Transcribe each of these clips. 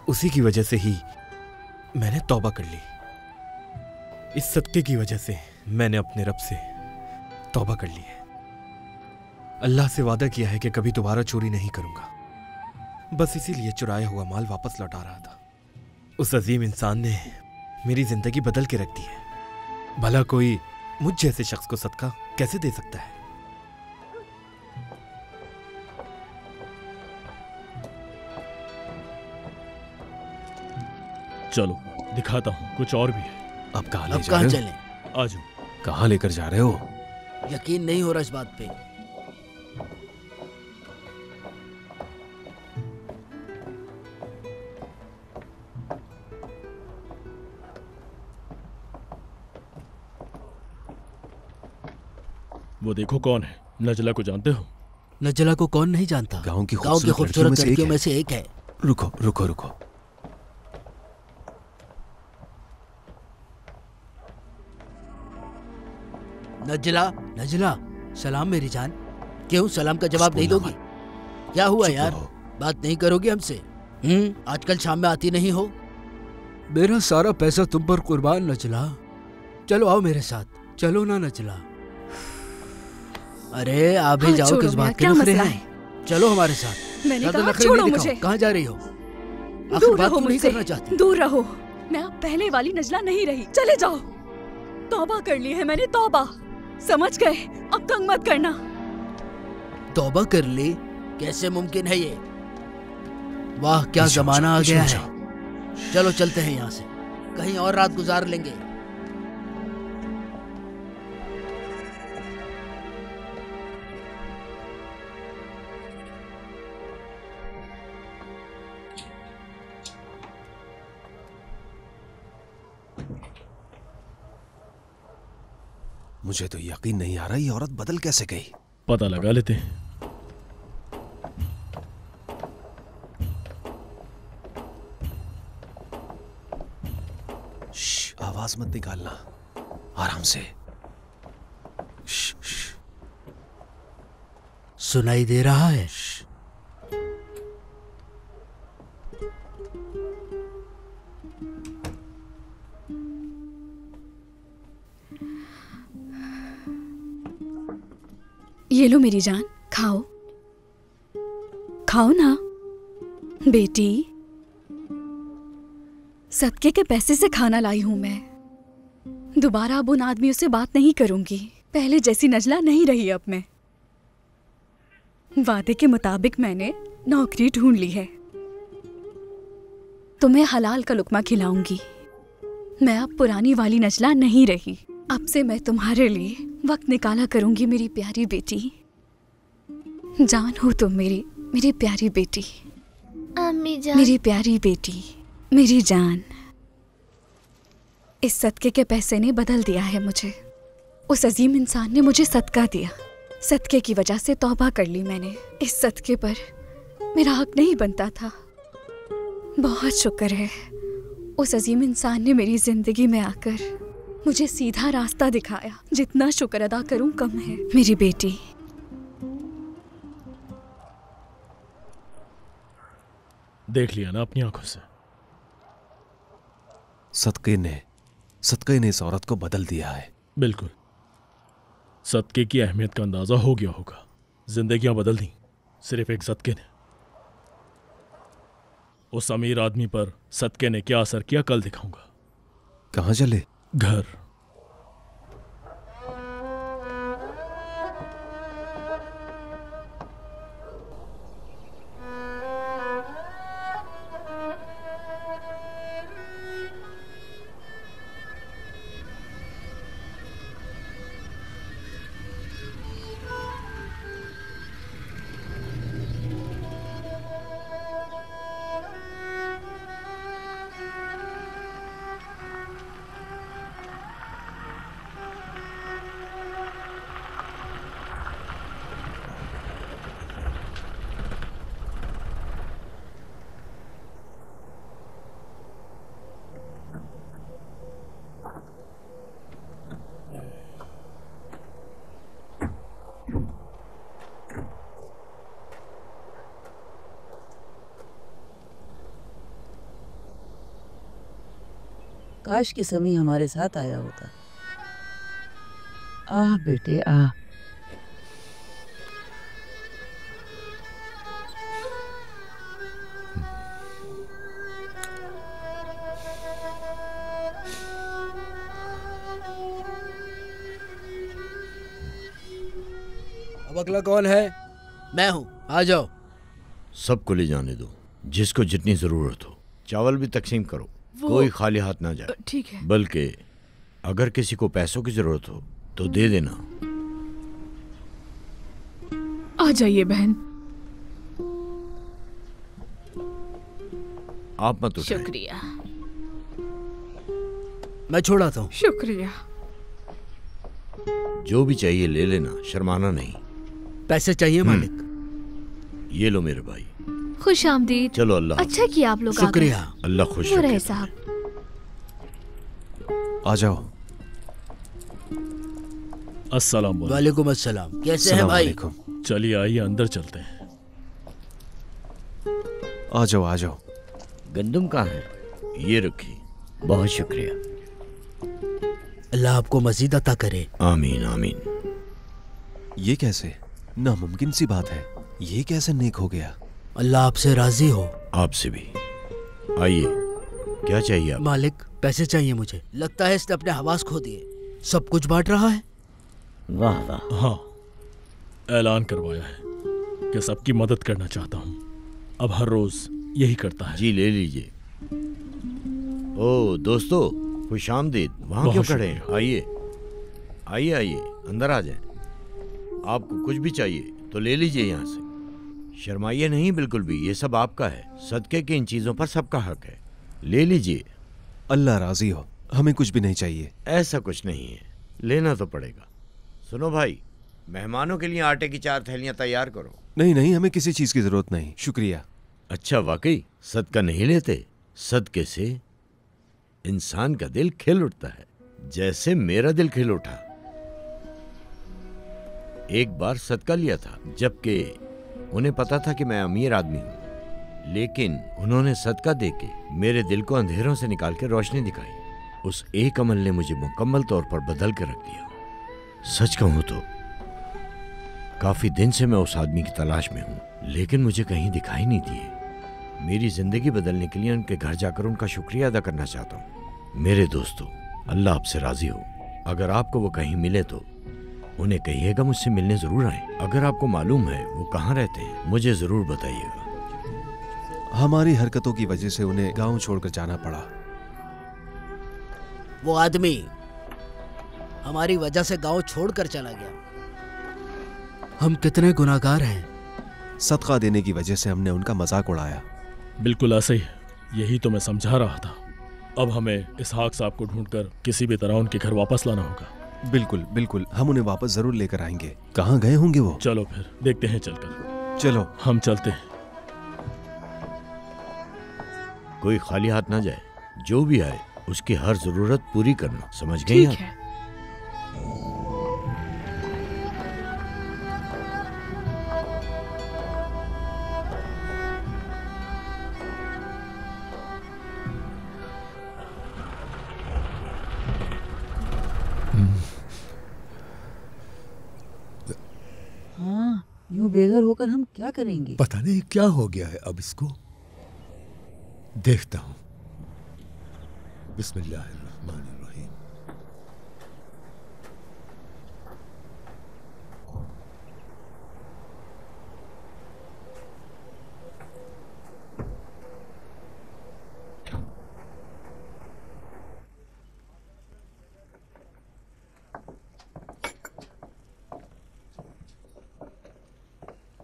उसी की वजह से ही मैंने तौबा कर ली। इस सदके की वजह से मैंने अपने रब से तौबा कर ली है। अल्लाह से वादा किया है कि कभी दोबारा चोरी नहीं करूंगा। बस इसीलिए चुराया हुआ माल वापस लौटा रहा था। उस अजीम इंसान ने मेरी जिंदगी बदल के रख दी है। भला कोई मुझ जैसे शख्स को सदका कैसे दे सकता है? चलो दिखाता हूँ, कुछ और भी है। अब कहाँ ले जा रहे हो? चलें? आ जाओ। कहाँ लेकर जा रहे हो? यकीन नहीं हो रहा इस बात पे। वो देखो कौन है। नजला को जानते हो? नजला को कौन नहीं जानता? गांव की खूबसूरत लड़कियों में से एक है। रुको रुको रुको। नजला, नजला, सलाम मेरी जान। क्यों सलाम का जवाब नहीं दोगी? क्या हुआ यार, बात नहीं करोगी हमसे? आजकल शाम में आती नहीं हो। मेरा सारा पैसा तुम पर कुर्बान नजला। चलो आओ मेरे साथ, चलो ना नजला। अरे आप भी जाओ, किस बात के नखरे हैं? चलो हमारे साथ। मैंने कहा छोड़ो मुझे। कहाँ जा रही हो? दूर रहो मुझसे, दूर रहो। मैं अब पहले वाली नजला नहीं रही, चले जाओ। तौबा कर ली है मैंने, तौबा। समझ गए? अब तंग मत करना। तौबा कर ली? कैसे मुमकिन है ये? वाह क्या जमाना आ गया है। चलो चलते हैं यहाँ से, कहीं और रात गुजार लेंगे। मुझे तो यकीन नहीं आ रहा ये औरत बदल कैसे गई। पता लगा लेते हैं। आवाज मत निकालना, आराम से। सुनाई दे रहा है? ये लो मेरी जान, खाओ खाओ ना बेटी। सदके के पैसे से खाना लाई हूं मैं। दोबारा अब उन आदमियों से बात नहीं करूंगी। पहले जैसी नजला नहीं रही अब मैं। वादे के मुताबिक मैंने नौकरी ढूंढ ली है। तुम्हें हलाल का लुकमा खिलाऊंगी। मैं अब पुरानी वाली नजला नहीं रही। अब से मैं तुम्हारे लिए वक्त निकाला करूंगी मेरी प्यारी बेटी। जान हो तुम मेरी प्यारी बेटी। अम्मी जान। मेरी प्यारी बेटी, मेरी जान। इस सदके के पैसे ने बदल दिया है मुझे। उस अजीम इंसान ने मुझे सदका दिया। सदके की वजह से तौबा कर ली मैंने। इस सदके पर मेरा हक नहीं बनता था। बहुत शुक्र है उस अजीम इंसान ने मेरी जिंदगी में आकर मुझे सीधा रास्ता दिखाया। जितना शुक्र अदा करूं कम है। मेरी बेटी, देख लिया ना अपनी आंखों से। सदके ने इस औरत को बदल दिया है। बिल्कुल, सदके की अहमियत का अंदाजा हो गया होगा। जिंदगियां बदल दी सिर्फ एक सदके ने। उस अमीर आदमी पर सदके ने क्या असर किया कल दिखाऊंगा। कहां चले? घर। काश कि समी हमारे साथ आया होता। आ बेटे आ। अब अगला कौन है? मैं हूँ, आ जाओ। सबको ले जाने दो, जिसको जितनी जरूरत हो। चावल भी तकसीम करो, कोई खाली हाथ ना जाए। ठीक है। बल्कि अगर किसी को पैसों की जरूरत हो तो दे देना। आ जाइए बहन। आप मत उठाएं। शुक्रिया। मैं छोड़ाता हूँ। शुक्रिया। जो भी चाहिए ले लेना, शर्माना नहीं। पैसे चाहिए मालिक? ये लो मेरे भाई। खुश आमदीद। चलो अल्लाह। अच्छा किया आप लोग आ गए। शुक्रिया। अल्लाह खुश वो रहे रखे। साहब। आ जाओ। अस्सलाम वालेकुम। वालेकुम अस्सलाम। कैसे हैं सलाम भाई? वालेकुम। चलिए आइए अंदर चलते हैं। आ जाओ आ जाओ। गंदम कहाँ है? ये रखी। बहुत शुक्रिया। अल्लाह आपको मजीद अता करे। आमीन आमीन। ये कैसे? नामुमकिन सी बात है। ये कैसे नेक हो गया? अल्लाह आपसे राजी हो। आपसे भी। आइए, क्या चाहिए आप? मालिक पैसे चाहिए मुझे। लगता है इसने अपने हवास खो दिए। सब कुछ बांट रहा है। वाह वाह। हाँ, ऐलान करवाया है कि सबकी मदद करना चाहता हूँ। अब हर रोज यही करता है। जी ले लीजिए। ओ दोस्तों, खुश आमदीद। वहाँ बहुत क्यों खड़े हैं? शुक्रिया। आइए आइए आइए, अंदर आ जाएं। आपको कुछ भी चाहिए तो ले लीजिए यहाँ से। शर्माइए नहीं बिल्कुल भी, ये सब आपका है। सदके की इन चीज़ों पर सबका हक है। ले लीजिए। अल्लाह राजी हो, हमें कुछ भी नहीं चाहिए। ऐसा कुछ नहीं है, लेना तो पड़ेगा। सुनो भाई, मेहमानों के लिए आटे की 4 थैलियाँ तैयार करो। नहीं नहीं, हमें किसी चीज की जरूरत नहीं, शुक्रिया। अच्छा वाकई सदका नहीं लेते? सदके से इंसान का दिल खिल उठता है, जैसे मेरा दिल खिल उठा। एक बार सदका लिया था, जबकि उन्हें पता था कि मैं अमीर आदमी हूं, लेकिन उन्होंने सदका देके मेरे दिल को अंधेरों से निकाल के रोशनी दिखाई। उस एक अमल ने मुझे मुकम्मल तौर पर बदल के रख दिया। सच कहूं तो काफी दिन से मैं उस आदमी की तलाश में हूं, लेकिन मुझे कहीं दिखाई नहीं दिए। मेरी जिंदगी बदलने के लिए उनके घर जाकर उनका शुक्रिया अदा करना चाहता हूं। मेरे दोस्तों, अल्लाह आपसे राजी हो। अगर आपको वो कहीं मिले तो उन्हें कहिएगा मुझसे मिलने जरूर आए। अगर आपको मालूम है वो कहाँ रहते हैं, मुझे जरूर बताइएगा। हमारी हरकतों की वजह से उन्हें गांव छोड़कर जाना पड़ा। वो आदमी हमारी वजह से गांव छोड़कर चला गया। हम कितने गुनाहगार हैं। सदका देने की वजह से हमने उनका मजाक उड़ाया। बिल्कुल ऐसे ही, यही तो मैं समझा रहा था। अब हमें इसहाक साहब को ढूंढकर किसी भी तरह उनके घर वापस लाना होगा। बिल्कुल बिल्कुल, हम उन्हें वापस जरूर लेकर आएंगे। कहाँ गए होंगे वो? चलो फिर देखते हैं चलकर। चलो हम चलते हैं। कोई खाली हाथ ना जाए। जो भी आए उसकी हर जरूरत पूरी करना, समझ गई ठीक आप? है। हाँ, यूं बेघर होकर हम क्या करेंगे? पता नहीं क्या हो गया है अब इसको। देखता हूं। बिस्मिल्लाहिर्रहमानिर्रहीम।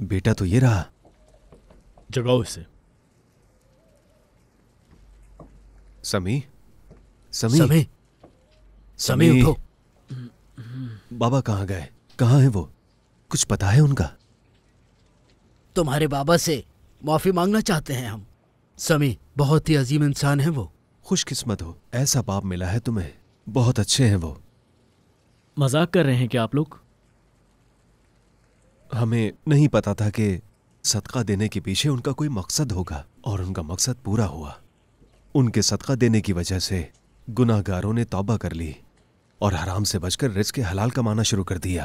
बेटा तो ये रहा। जगाओ इसे। समी समी समी समी उठो। बाबा कहाँ गए? कहाँ है वो? कुछ पता है उनका? तुम्हारे बाबा से माफी मांगना चाहते हैं हम। समी बहुत ही अजीम इंसान है वो। खुशकिस्मत हो, ऐसा बाप मिला है तुम्हें। बहुत अच्छे हैं वो। मजाक कर रहे हैं क्या आप लोग? हमें नहीं पता था कि सदका देने के पीछे उनका कोई मकसद होगा, और उनका मकसद पूरा हुआ। उनके सदका देने की वजह से गुनाहगारों ने तौबा कर ली और हराम से बचकर रिज़्क़ हलाल कमाना शुरू कर दिया।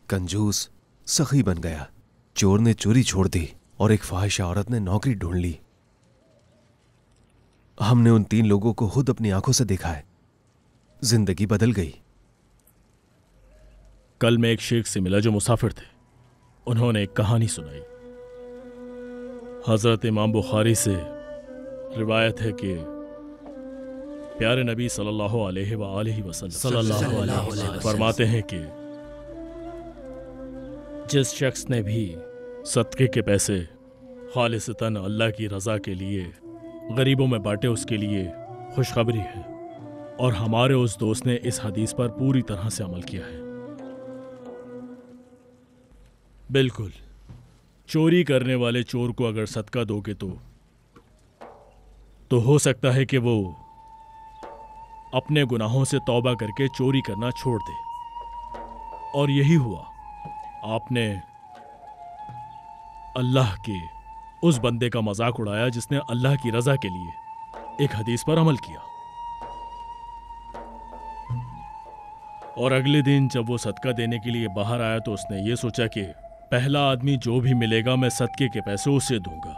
कंजूस सखी बन गया, चोर ने चोरी छोड़ दी और एक फाहिशा औरत ने नौकरी ढूंढ ली। हमने उन 3 लोगों को खुद अपनी आंखों से देखा है। जिंदगी बदल गई। कल मैं एक शेख से मिला जो मुसाफिर थे। उन्होंने एक कहानी सुनाई। हजरत इमाम बुखारी से रिवायत है कि प्यारे नबी सल्लल्लाहु अलैहि वसल्लम फरमाते हैं कि जिस शख्स ने भी सदके के पैसे खालिसतन अल्लाह की रज़ा के लिए गरीबों में बांटे, उसके लिए खुशखबरी है। और हमारे उस दोस्त ने इस हदीस पर पूरी तरह से अमल किया है। बिल्कुल, चोरी करने वाले चोर को अगर सदका दोगे तो हो सकता है कि वो अपने गुनाहों से तौबा करके चोरी करना छोड़ दे। और यही हुआ। आपने अल्लाह के उस बंदे का मजाक उड़ाया जिसने अल्लाह की रजा के लिए एक हदीस पर अमल किया। और अगले दिन जब वो सदका देने के लिए बाहर आया तो उसने ये सोचा कि पहला आदमी जो भी मिलेगा मैं सदके के पैसे उसे दूंगा।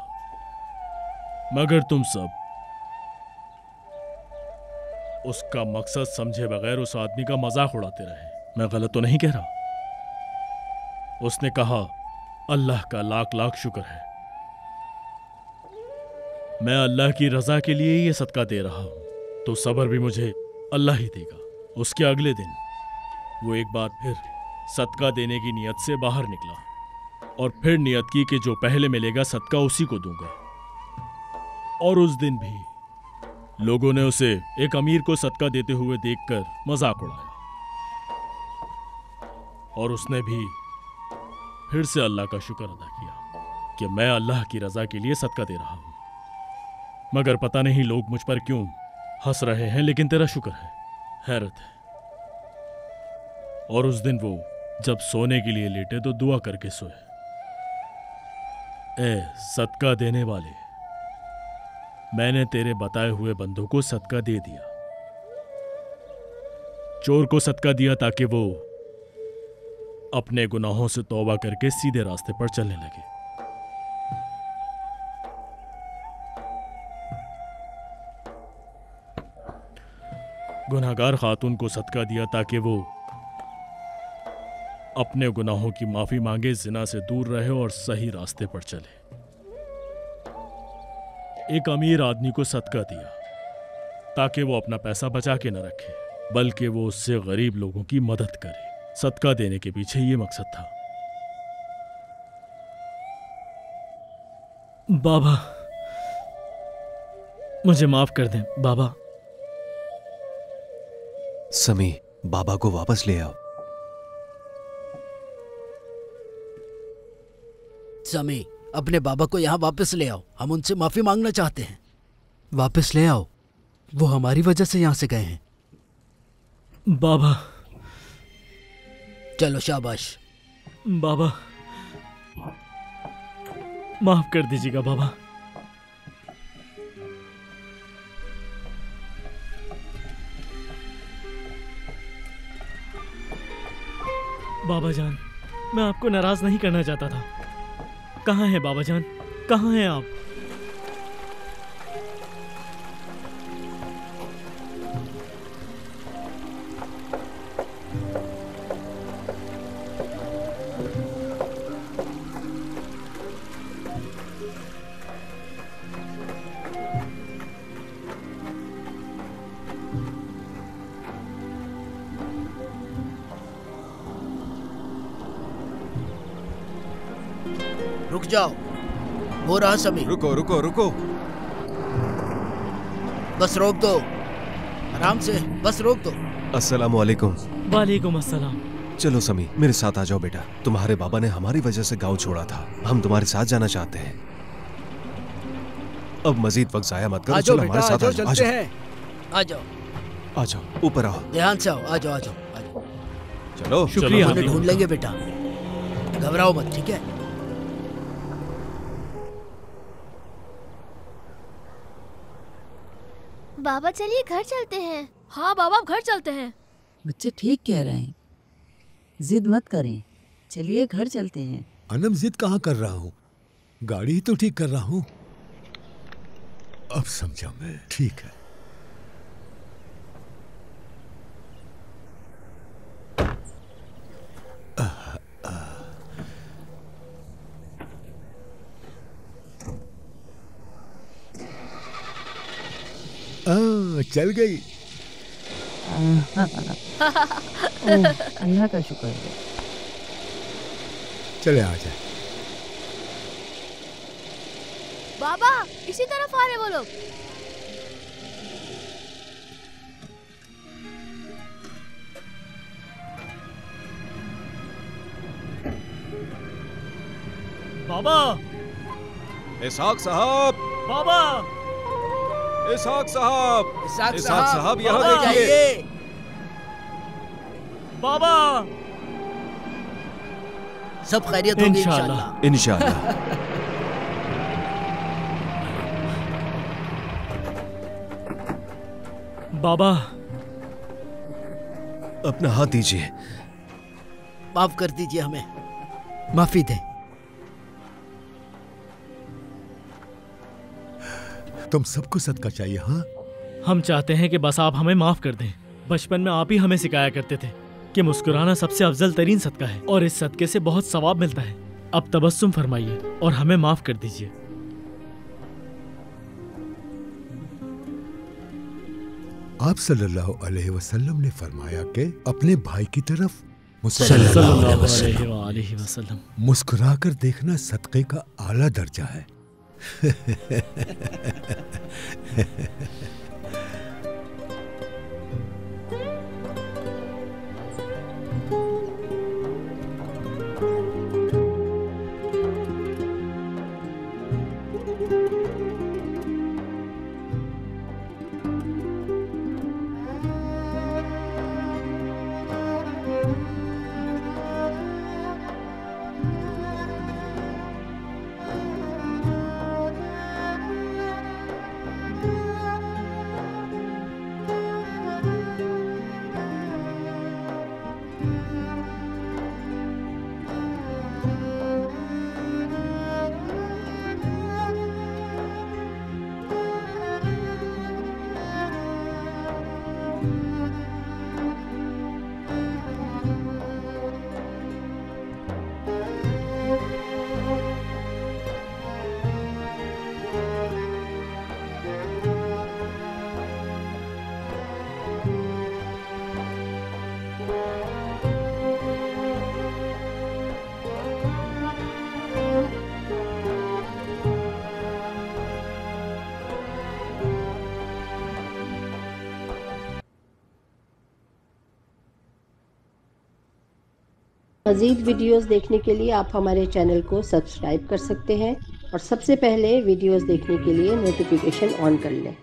मगर तुम सब उसका मकसद समझे बगैर उस आदमी का मजाक उड़ाते रहे। मैं गलत तो नहीं कह रहा? उसने कहा, अल्लाह का लाख लाख शुक्र है, मैं अल्लाह की रजा के लिए ये सदका दे रहा हूं, तो सब्र भी मुझे अल्लाह ही देगा। उसके अगले दिन वो एक बार फिर सदका देने की नियत से बाहर निकला और फिर नियत की कि जो पहले मिलेगा सदका उसी को दूंगा। और उस दिन भी लोगों ने उसे एक अमीर को सदका देते हुए देखकर मजाक उड़ाया। और उसने भी फिर से अल्लाह का शुक्र अदा किया कि मैं अल्लाह की रजा के लिए सदका दे रहा हूं। मगर पता नहीं लोग मुझ पर क्यों हंस रहे हैं, लेकिन तेरा शुक्र है, हैरत है। और उस दिन वो जब सोने के लिए लेटे तो दुआ करके सोए, ए सदका देने वाले, मैंने तेरे बताए हुए बंदों को सदका दे दिया। चोर को सदका दिया ताकि वो अपने गुनाहों से तौबा करके सीधे रास्ते पर चलने लगे। गुनाहगार खातून को सदका दिया ताकि वो अपने गुनाहों की माफी मांगे, जिना से दूर रहे और सही रास्ते पर चले। एक अमीर आदमी को सदका दिया ताकि वो अपना पैसा बचा के न रखे, बल्कि वो उससे गरीब लोगों की मदद करे। सदका देने के पीछे ये मकसद था। बाबा, मुझे माफ कर दें बाबा। समी, बाबा को वापस ले आओ। समी, अपने बाबा को यहाँ वापस ले आओ। हम उनसे माफी मांगना चाहते हैं। वापस ले आओ, वो हमारी वजह से यहाँ से गए हैं। बाबा। चलो शाबाश। बाबा माफ कर दीजिएगा बाबा। बाबा जान, मैं आपको नाराज नहीं करना चाहता था। कहाँ हैं बाबा जान, कहाँ हैं आप? रुक जाओ, वो रहा समी। रुको रुको रुको, बस रोक दो, आराम से, बस रोक दो। अस्सलाम वालेकुम। वालेकुम अस्सलाम। चलो समी, मेरे साथ आ जाओ बेटा। तुम्हारे बाबा ने हमारी वजह से गांव छोड़ा था, हम तुम्हारे साथ जाना चाहते हैं। अब मजीद वक्त जाया मत करो, चलो हमारे साथ आ जाओ। चलते हैं, आ जाओ, आ जाओ, ऊपर आओ, ध्यान से आओ, आ जाओ, आ जाओ, आ जाओ। चलो, शुक्रिया। उन्हें ढूंढ लेंगे बेटा, घबराओ मत, ठीक है? बाबा चलिए घर चलते हैं। हाँ बाबा घर चलते हैं। बच्चे ठीक कह रहे हैं, जिद मत करें, चलिए घर चलते हैं। अनम जिद कहाँ कर रहा हूँ, गाड़ी ही तो ठीक कर रहा हूँ। अब समझा मैं, ठीक है। चल गई। अल्लाह का शुक्र है। चले आ जाए। बाबा इसी तरफ आ रहे वो लोग। बाबा, इसाक साहब, बाबा, इसाक साहब, इसाक साहब यहाँ बाबा, देखिए। बाबा, सब खैरियत होगी इंशाअल्लाह। इंशाअल्लाह। बाबा, अपना हाथ दीजिए। माफ कर दीजिए हमें, माफी दें। तुम सबको सदका चाहिए। हाँ, हम चाहते हैं कि बस आप हमें माफ कर दें। बचपन में आप ही हमें सिखाया करते थे कि मुस्कुराना सबसे अफजल तरीन सदका है और इस सदके से बहुत सवाब मिलता है। अब तबस्सुम फरमाइए और हमें माफ कर दीजिए। आप सल्लल्लाहु अलैहि वसल्लम ने फरमाया कि अपने भाई की तरफ सल्लल्लाहु अलैहि वसल्लम मुस्कुराकर देखना सदक़े का आला दर्जा है। मज़ीद वीडियोस देखने के लिए आप हमारे चैनल को सब्सक्राइब कर सकते हैं और सबसे पहले वीडियोस देखने के लिए नोटिफिकेशन ऑन कर लें।